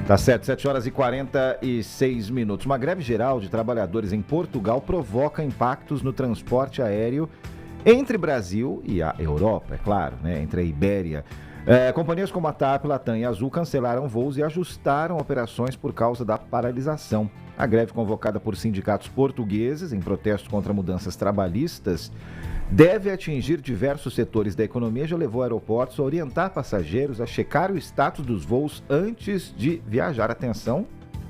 Tá certo, 7 horas e 46 minutos. Uma greve geral de trabalhadores em Portugal provoca impactos no transporte aéreo entre Brasil e a Europa, é claro, né? Entre a Ibéria. Companhias como a TAP, Latam e Azul cancelaram voos e ajustaram operações por causa da paralisação. A greve convocada por sindicatos portugueses em protesto contra mudanças trabalhistas deve atingir diversos setores da economia, já levou aeroportos a orientar passageiros a checar o status dos voos antes de viajar. Atenção,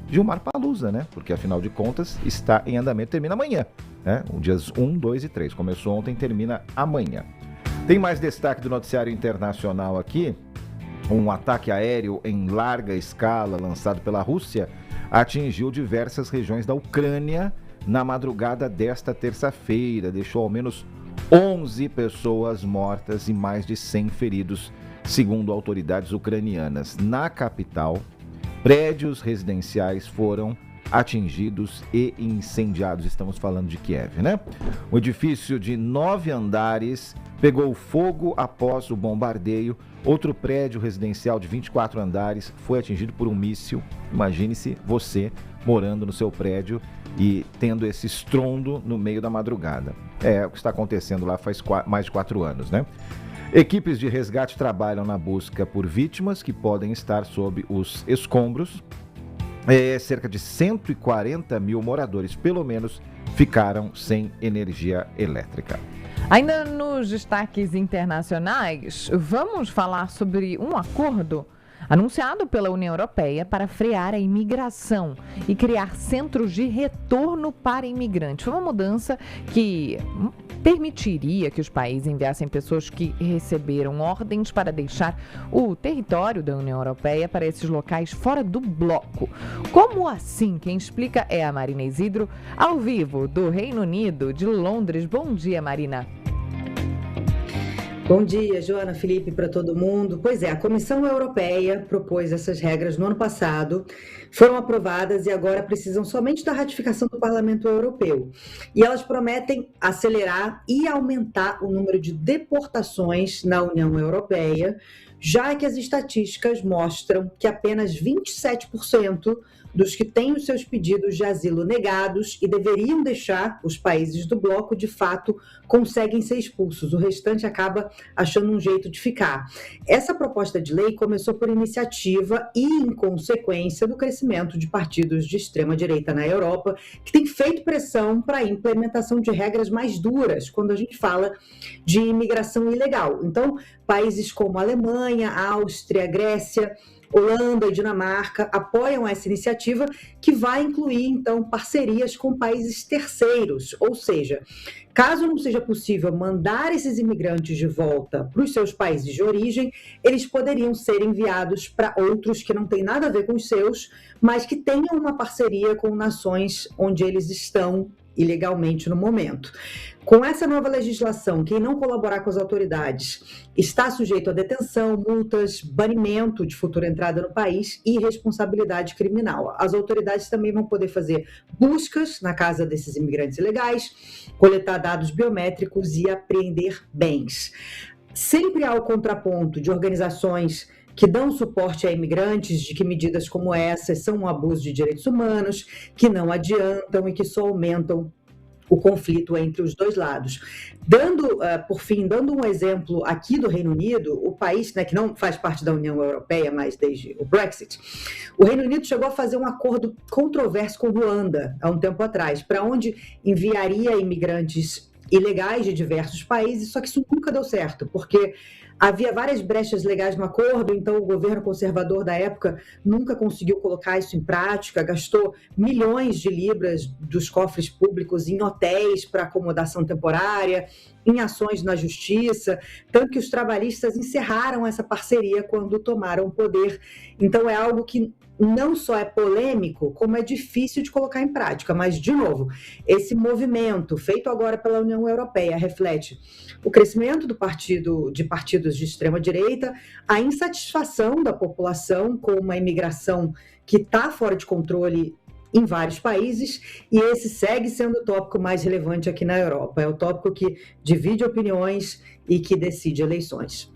Gilmar Palusa, né? Porque, afinal de contas, está em andamento, termina amanhã, né? Dias 1, 2 e 3. Começou ontem, termina amanhã. Tem mais destaque do noticiário internacional aqui. Um ataque aéreo em larga escala lançado pela Rússia atingiu diversas regiões da Ucrânia na madrugada desta terça-feira. Deixou ao menos 11 pessoas mortas e mais de 100 feridos, segundo autoridades ucranianas. Na capital, prédios residenciais foram atingidos e incendiados. Estamos falando de Kiev, né? O edifício de 9 andares pegou fogo após o bombardeio. Outro prédio residencial de 24 andares foi atingido por um míssil. Imagine-se você morando no seu prédio e tendo esse estrondo no meio da madrugada. É o que está acontecendo lá faz mais de 4 anos, né? Equipes de resgate trabalham na busca por vítimas que podem estar sob os escombros. Cerca de 140 mil moradores, pelo menos, ficaram sem energia elétrica. Ainda nos destaques internacionais, vamos falar sobre um acordo anunciado pela União Europeia para frear a imigração e criar centros de retorno para imigrantes. Foi uma mudança que permitiria que os países enviassem pessoas que receberam ordens para deixar o território da União Europeia para esses locais fora do bloco. Como assim? Quem explica é a Marina Isidro, ao vivo do Reino Unido, de Londres. Bom dia, Marina. Bom dia, Joana, Felipe, para todo mundo. Pois é, a Comissão Europeia propôs essas regras no ano passado, foram aprovadas e agora precisam somente da ratificação do Parlamento Europeu. E elas prometem acelerar e aumentar o número de deportações na União Europeia, já que as estatísticas mostram que apenas 27% dos que têm os seus pedidos de asilo negados e deveriam deixar os países do bloco, de fato, conseguem ser expulsos. O restante acaba achando um jeito de ficar. Essa proposta de lei começou por iniciativa e em consequência do crescimento de partidos de extrema-direita na Europa, que tem feito pressão para a implementação de regras mais duras quando a gente fala de imigração ilegal. Então, países como a Alemanha, a Áustria, a Grécia, Holanda e Dinamarca apoiam essa iniciativa, que vai incluir, então, parcerias com países terceiros, ou seja, caso não seja possível mandar esses imigrantes de volta para os seus países de origem, eles poderiam ser enviados para outros que não têm nada a ver com os seus, mas que tenham uma parceria com nações onde eles estão ilegalmente no momento. Com essa nova legislação, quem não colaborar com as autoridades está sujeito a detenção, multas, banimento de futura entrada no país e responsabilidade criminal. As autoridades também vão poder fazer buscas na casa desses imigrantes ilegais, coletar dados biométricos e apreender bens. Sempre há o contraponto de organizações que dão suporte a imigrantes, de que medidas como essas são um abuso de direitos humanos, que não adiantam e que só aumentam o conflito entre os dois lados. Por fim, dando um exemplo aqui do Reino Unido, o país, né, que não faz parte da União Europeia, mas desde o Brexit, o Reino Unido chegou a fazer um acordo controverso com Ruanda, há um tempo atrás, para onde enviaria imigrantes ilegais de diversos países, só que isso nunca deu certo, porque havia várias brechas legais no acordo, então o governo conservador da época nunca conseguiu colocar isso em prática, gastou milhões de libras dos cofres públicos em hotéis para acomodação temporária, em ações na justiça, tanto que os trabalhistas encerraram essa parceria quando tomaram o poder. Então é algo que não só é polêmico, como é difícil de colocar em prática. Mas, de novo, esse movimento feito agora pela União Europeia reflete o crescimento de partidos de extrema-direita, a insatisfação da população com uma imigração que está fora de controle em vários países, e esse segue sendo o tópico mais relevante aqui na Europa. É o tópico que divide opiniões e que decide eleições.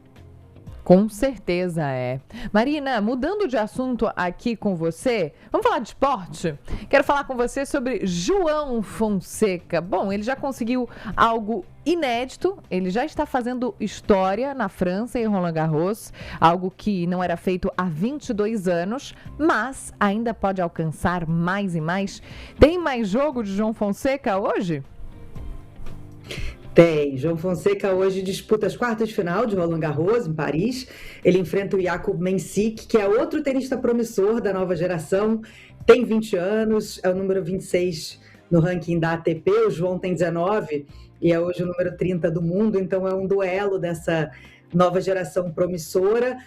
Com certeza é. Marina, mudando de assunto aqui com você, vamos falar de esporte? Quero falar com você sobre João Fonseca. Bom, ele já conseguiu algo inédito, ele já está fazendo história na França e Roland Garros, algo que não era feito há 22 anos, mas ainda pode alcançar mais e mais. Tem mais jogo de João Fonseca hoje? Tem. João Fonseca hoje disputa as quartas de final de Roland Garros, em Paris. Ele enfrenta o Jakub Mensik, que é outro tenista promissor da nova geração. Tem 20 anos, é o número 26 no ranking da ATP. O João tem 19 e é hoje o número 30 do mundo. Então é um duelo dessa nova geração promissora.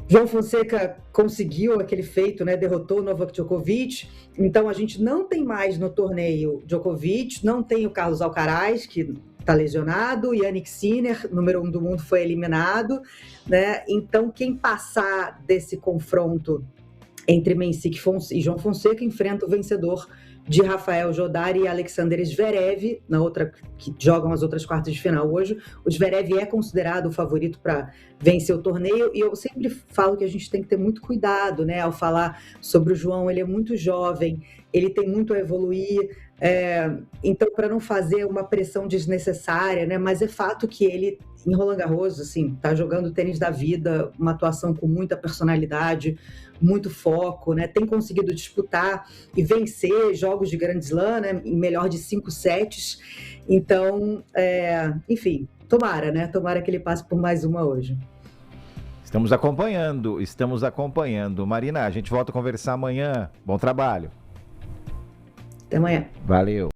João Fonseca conseguiu aquele feito, né? Derrotou o Novak Djokovic. Então a gente não tem mais no torneio Djokovic, não tem o Carlos Alcaraz, que está lesionado, Jannik Sinner, número 1 do mundo, foi eliminado, né? Então quem passar desse confronto entre Mensik e João Fonseca enfrenta o vencedor de Rafael Jodar e Alexander Zverev, na outra, que jogam as outras quartas de final hoje. O Zverev é considerado o favorito para vencer o torneio, e eu sempre falo que a gente tem que ter muito cuidado, né, ao falar sobre o João. Ele é muito jovem, ele tem muito a evoluir, então para não fazer uma pressão desnecessária, né, mas é fato que ele, em Roland Garros, assim, tá jogando o tênis da vida, uma atuação com muita personalidade, muito foco, né, tem conseguido disputar e vencer jogos de Grand Slam, né, em melhor de 5 sets, então, enfim, tomara que ele passe por mais uma hoje. Estamos acompanhando. Marina, a gente volta a conversar amanhã. Bom trabalho. Até amanhã. Valeu.